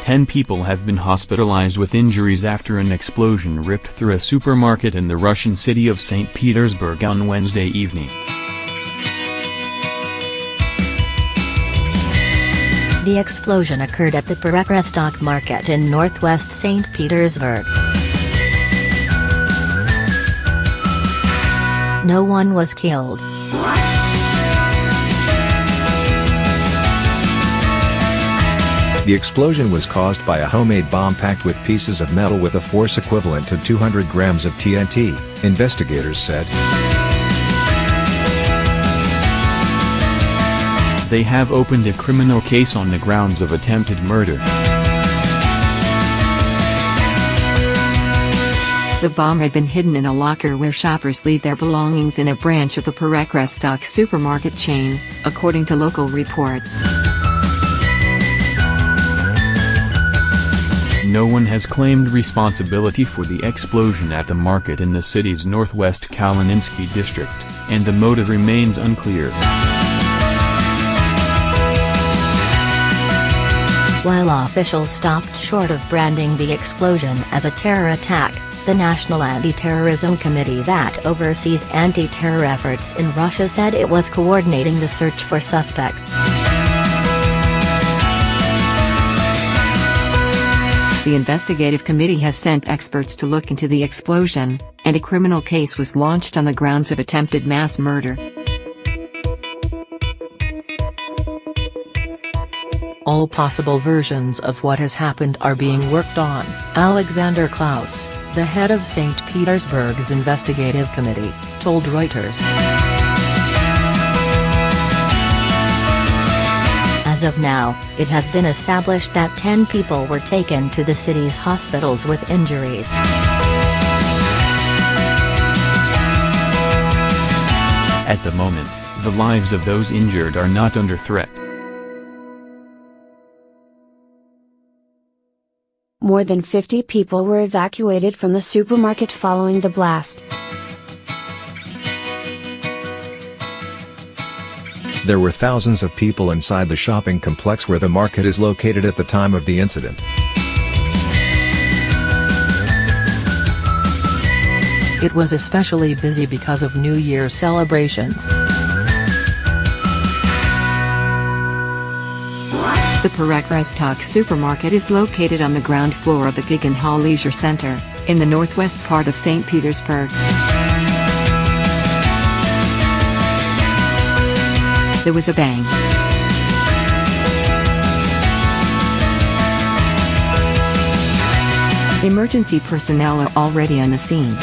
10 people have been hospitalized with injuries after an explosion ripped through a supermarket in the Russian city of St. Petersburg on Wednesday evening. The explosion occurred at the Perekrestock market in northwest St. Petersburg. No one was killed. The explosion was caused by a homemade bomb packed with pieces of metal with a force equivalent to 200 grams of TNT, investigators said. They have opened a criminal case on the grounds of attempted murder. The bomb had been hidden in a locker where shoppers leave their belongings in a branch of the Perekrestock supermarket chain, according to local reports. No one has claimed responsibility for the explosion at the market in the city's northwest Kalininsky district, and the motive remains unclear. While officials stopped short of branding the explosion as a terror attack, the National Anti-Terrorism Committee that oversees anti-terror efforts in Russia said it was coordinating the search for suspects. The investigative committee has sent experts to look into the explosion, and a criminal case was launched on the grounds of attempted mass murder. All possible versions of what has happened are being worked on, Alexander Klaus, the head of St. Petersburg's investigative committee, told Reuters. As of now, it has been established that 10 people were taken to the city's hospitals with injuries. At the moment, the lives of those injured are not under threat. More than 50 people were evacuated from the supermarket following the blast. There were thousands of people inside the shopping complex where the market is located at the time of the incident. It was especially busy because of New Year celebrations. The Perekrestock supermarket is located on the ground floor of the Guggen Hall Leisure Center, in the northwest part of St. Petersburg. There was a bang. Emergency personnel are already on the scene.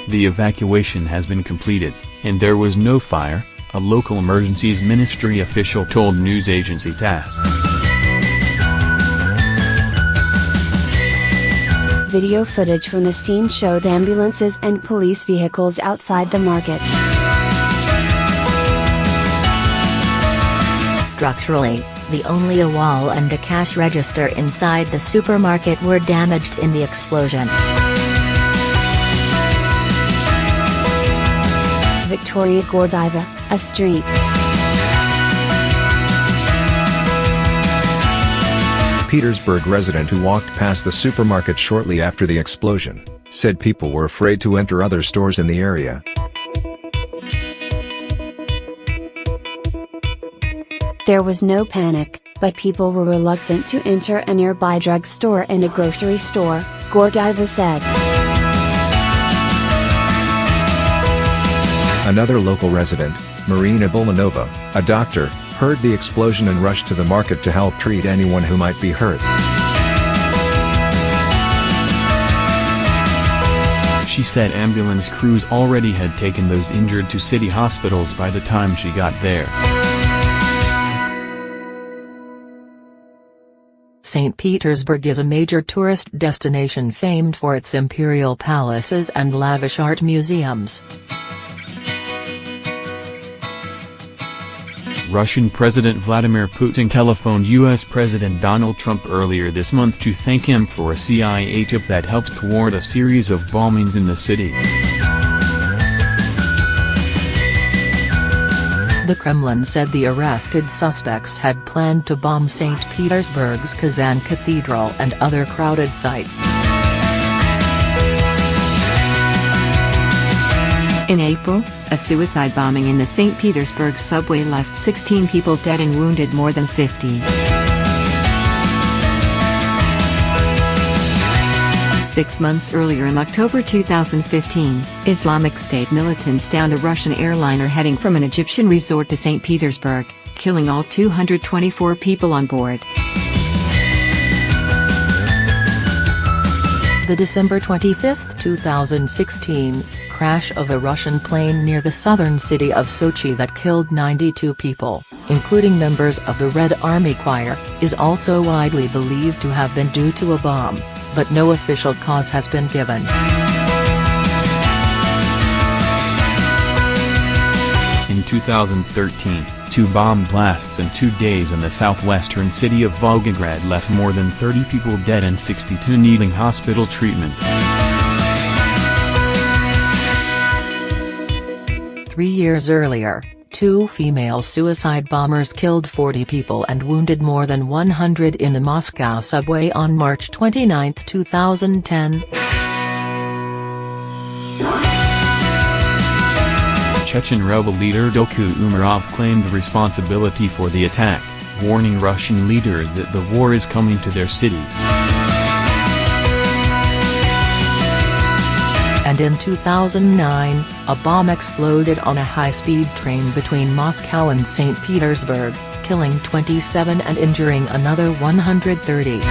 The evacuation has been completed, and there was no fire, a local emergencies ministry official told news agency TASS. Video footage from the scene showed ambulances and police vehicles outside the market. Structurally, only a wall and a cash register inside the supermarket were damaged in the explosion. Victoria Gordieva, a street. Petersburg resident who walked past the supermarket shortly after the explosion, said people were afraid to enter other stores in the area. There was no panic, but people were reluctant to enter a nearby drugstore and a grocery store, Gordieva said. Another local resident, Marina Bulmanova, a doctor, heard the explosion and rushed to the market to help treat anyone who might be hurt. She said ambulance crews already had taken those injured to city hospitals by the time she got there. St. Petersburg is a major tourist destination famed for its imperial palaces and lavish art museums. Russian President Vladimir Putin telephoned U.S. President Donald Trump earlier this month to thank him for a CIA tip that helped thwart a series of bombings in the city. The Kremlin said the arrested suspects had planned to bomb St. Petersburg's Kazan Cathedral and other crowded sites. In April, a suicide bombing in the St. Petersburg subway left 16 people dead and wounded more than 50. 6 months earlier in October 2015, Islamic State militants downed a Russian airliner heading from an Egyptian resort to St. Petersburg, killing all 224 people on board. The December 25, 2016, crash of a Russian plane near the southern city of Sochi that killed 92 people, including members of the Red Army Choir, is also widely believed to have been due to a bomb, but no official cause has been given. In 2013, 2 bomb blasts in 2 days in the southwestern city of Volgograd left more than 30 people dead and 62 needing hospital treatment. 3 years earlier, 2 female suicide bombers killed 40 people and wounded more than 100 in the Moscow subway on March 29, 2010. Chechen rebel leader Doku Umarov claimed responsibility for the attack, warning Russian leaders that the war is coming to their cities. And in 2009, a bomb exploded on a high-speed train between Moscow and St. Petersburg, killing 27 and injuring another 130.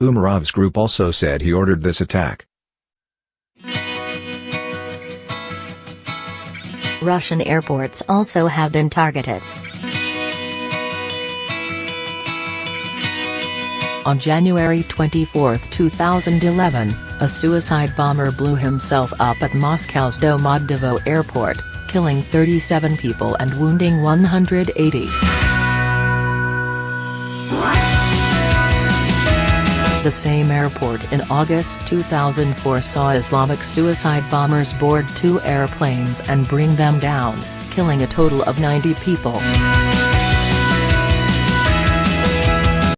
Umarov's group also said he ordered this attack. Russian airports also have been targeted. On January 24, 2011, a suicide bomber blew himself up at Moscow's Domodedovo airport, killing 37 people and wounding 180. The same airport in August 2004 saw Islamic suicide bombers board 2 airplanes and bring them down, killing a total of 90 people.